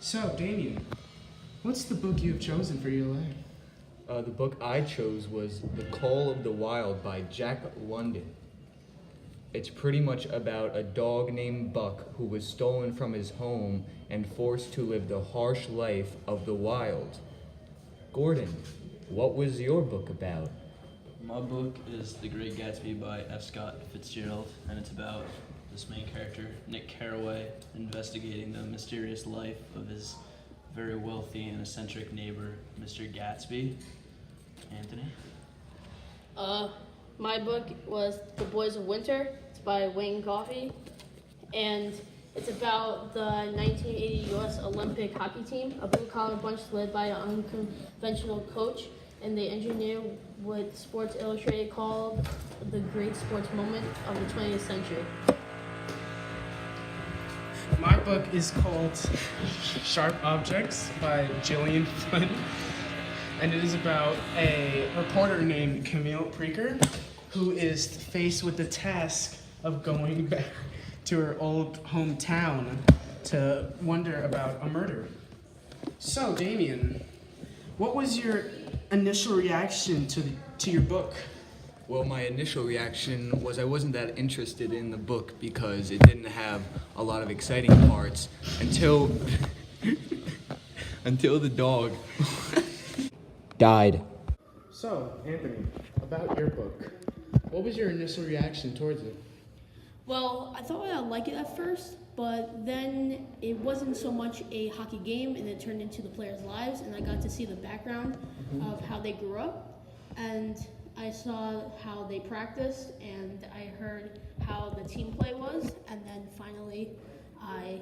So, Damian, what's the book you've chosen for your life? The book I chose was The Call of the Wild by Jack London. It's pretty much about a dog named Buck who was stolen from his home and forced to live the harsh life of the wild. Gordon, what was your book about? My book is The Great Gatsby by F. Scott Fitzgerald, and it's about this main character, Nick Carraway, investigating the mysterious life of his very wealthy and eccentric neighbor, Mr. Gatsby. Anthony? My book was The Boys of Winter. It's by Wayne Coffey, and it's about the 1980 U.S. Olympic hockey team, a blue-collar bunch led by an unconventional coach, and they engineer what Sports Illustrated called the great sports moment of the 20th century. My book is called Sharp Objects by Gillian Flynn, and it is about a reporter named Camille Preaker who is faced with the task of going back to her old hometown to wonder about a murder. So, Damian, what was your initial reaction to your book? Well, my initial reaction was I wasn't that interested in the book because it didn't have a lot of exciting parts until the dog died. So, Anthony, about your book, what was your initial reaction towards it? Well, I thought I'd like it at first, but then it wasn't so much a hockey game, and it turned into the players' lives, and I got to see the background of how they grew up, and I saw how they practiced, and I heard how the team play was, and then finally I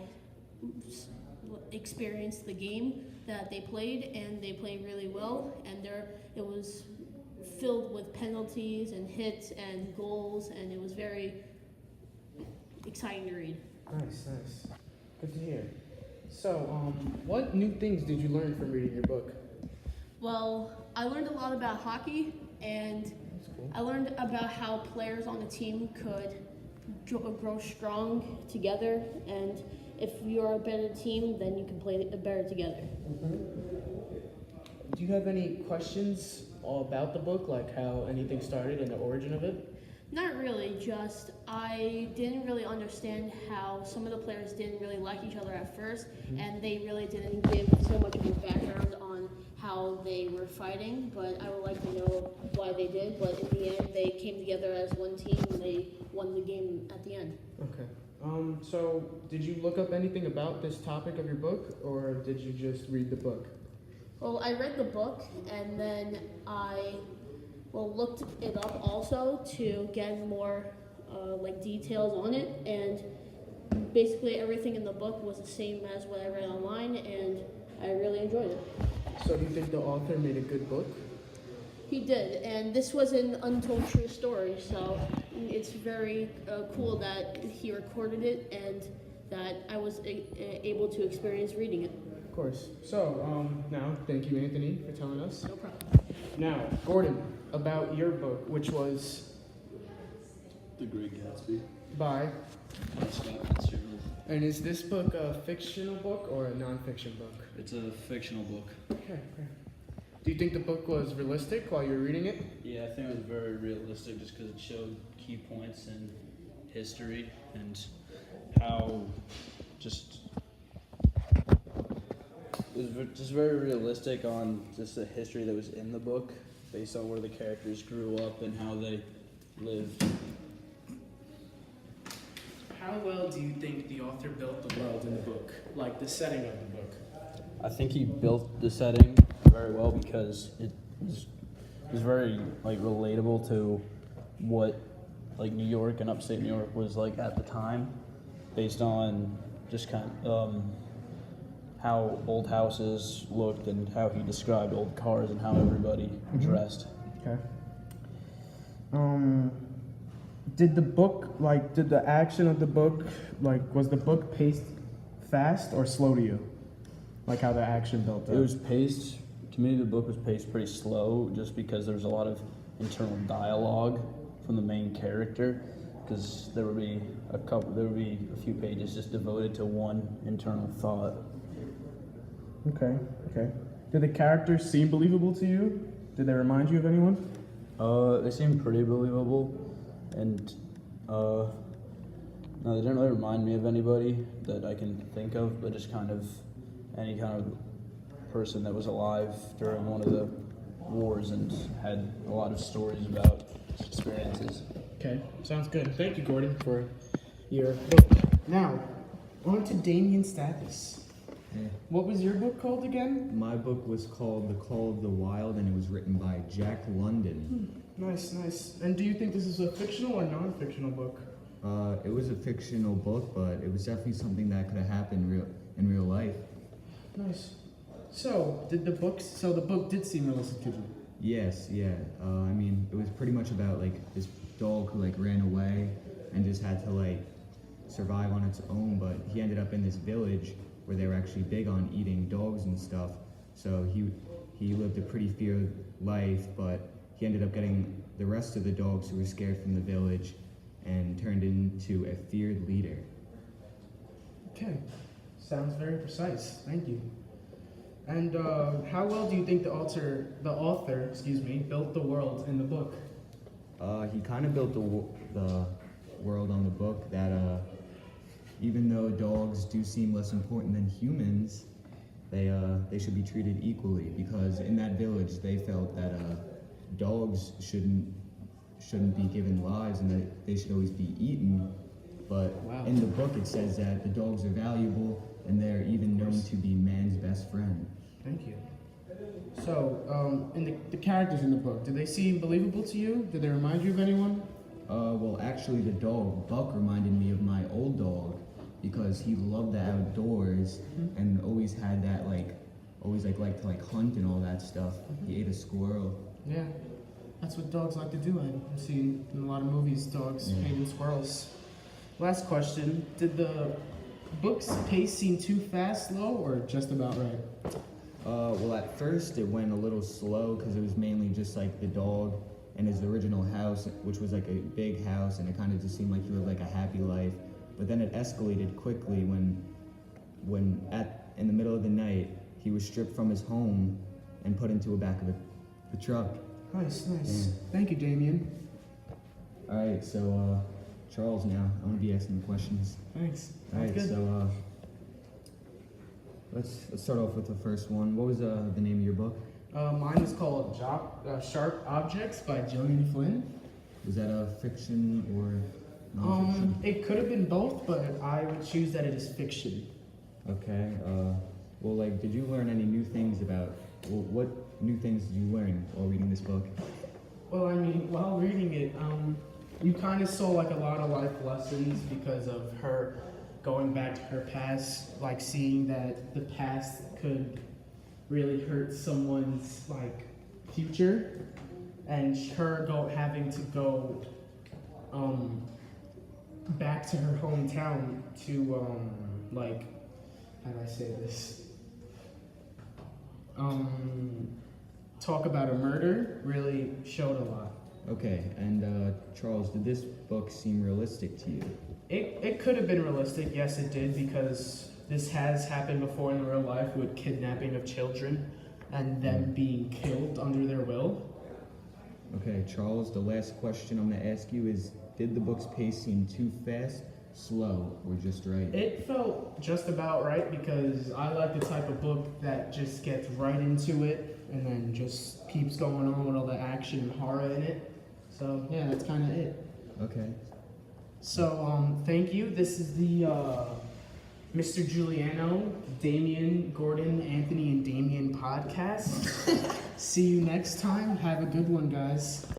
experienced the game that they played, and they played really well, and it was filled with penalties and hits and goals, and it was very exciting to read. Nice. Good to hear. So, what new things did you learn from reading your book? Well, I learned a lot about hockey, and That's cool. I learned about how players on the team could grow strong together, and if you're a better team, then you can play better together. Do you have any questions about the book, like how anything started and the origin of it? Not really, just I didn't really understand how some of the players didn't really like each other at first, and they really didn't give so much of a background on how they were fighting, but I would like to know why they did, but in the end they came together as one team and they won the game at the end. Okay. So did you look up anything about this topic of your book, or did you just read the book? Well, I read the book, and then I looked it up also to get more details on it, and basically everything in the book was the same as what I read online, and I really enjoyed it. So do you think the author made a good book? He did, and this was an untold true story, so it's very cool that he recorded it and that I was able to experience reading it. Of course. So, now, thank you, Anthony, for telling us. No problem. Now, Gordon, about your book, which was The Great Gatsby by, by Scott Fitzgerald. and is this book a fictional book or a non-fiction book? It's a fictional book. Okay. Do you think the book was realistic while you were reading it? Yeah, I think it was very realistic just because it showed key points in history and how it was just very realistic on just the history that was in the book based on where the characters grew up and how they lived. How well do you think the author built the world in the book, like the setting of the book? I think he built the setting very well because it was very relatable to what New York and upstate New York was like at the time, based on just kind of how old houses looked and how he described old cars and how everybody dressed. Okay. Did the action of the book, was the book paced fast or slow to you? Like how the action built up? It was paced, to me the book was paced pretty slow just because there's a lot of internal dialogue from the main character, because there would be a few pages just devoted to one internal thought. Okay, okay. Did the characters seem believable to you? Did they remind you of anyone? They seem pretty believable, and no, they didn't really remind me of anybody that I can think of, but just kind of any kind of person that was alive during one of the wars and had a lot of stories about experiences. Okay, sounds good. Thank you, Gordon, for your book. Now, on to Damian Stathis. Yeah. What was your book called again? My book was called The Call of the Wild, and it was written by Jack London. Nice, nice. And do you think this is a fictional or non-fictional book? It was a fictional book, but it was definitely something that could have happened in real life. Nice. So, the book did seem realistic to you? Yes, yeah. I mean, it was pretty much about like this dog who like ran away and just had to like survive on its own, but he ended up in this village where they were actually big on eating dogs and stuff. So he lived a pretty feared life, but he ended up getting the rest of the dogs who were scared from the village and turned into a feared leader. Okay. Sounds very precise. Thank you. And how well do you think the author, built the world in the book? He kind of built the world on the book that even though dogs do seem less important than humans, they should be treated equally, because in that village they felt that dogs shouldn't be given lives and that they should always be eaten. But Wow. in the book it says that the dogs are valuable and they're even known to be man's best friend. Thank you. So, and the characters in the book, did they seem believable to you? Did they remind you of anyone? Well, actually, the dog, Buck, reminded me of my old dog because he loved the outdoors and always had that, liked to hunt and all that stuff. He ate a squirrel. Yeah, that's what dogs like to do. I've seen in a lot of movies, dogs hating squirrels. Last question, did the book's pace seem too fast, slow, or just about right? Well, at first it went a little slow because it was mainly just like the dog and his original house, which was like a big house, and it kind of just seemed like he lived like a happy life. But then it escalated quickly when in the middle of the night he was stripped from his home and put into the back of the truck. Nice, nice. Yeah. Thank you, Damian. All right, so Charles, now I'm gonna be asking the questions. Thanks. All Sounds right, good. so let's start off with the first one. What was the name of your book? Mine was called Sharp Objects by Gillian Flynn. Was that a fiction or non-fiction? It could have been both, but I would choose that it is fiction. Okay. Well, did you learn any new things about? Well, what new things did you learn while reading this book? Well, I mean, while reading it, you kind of saw a lot of life lessons because of her going back to her past, seeing that the past could really hurt someone's future, and her having to go back to her hometown to how do I say this? Talk about a murder really showed a lot. Okay, and Charles, did this book seem realistic to you? It could have been realistic, yes it did, because this has happened before in real life with kidnapping of children and them being killed under their will. Okay, Charles, the last question I'm gonna ask you is, did the book's pace seem too fast, slow, or just right? It felt just about right because I like the type of book that just gets right into it and then just keeps going on with all the action and horror in it. So yeah, that's kind of it. Okay. So thank you. This is the Mr. Giuliano, Damian, Gordon, Anthony, and Damian podcast. See you next time. Have a good one, guys.